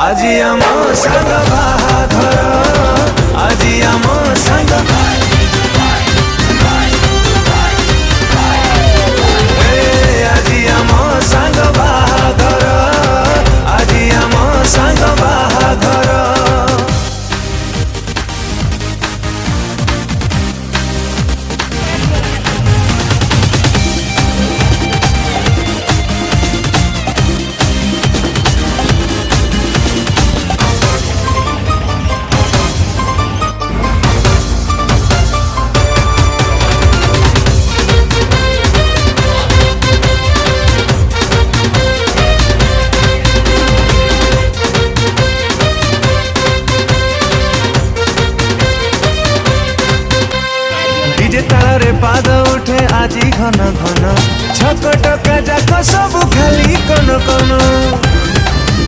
আজি आम सांग बाहाघर আজি आम सांग আজি आम सांग बाहाघर আজি आम सांग बाहाघर डीजे तारे पाद उठे आजी घन घन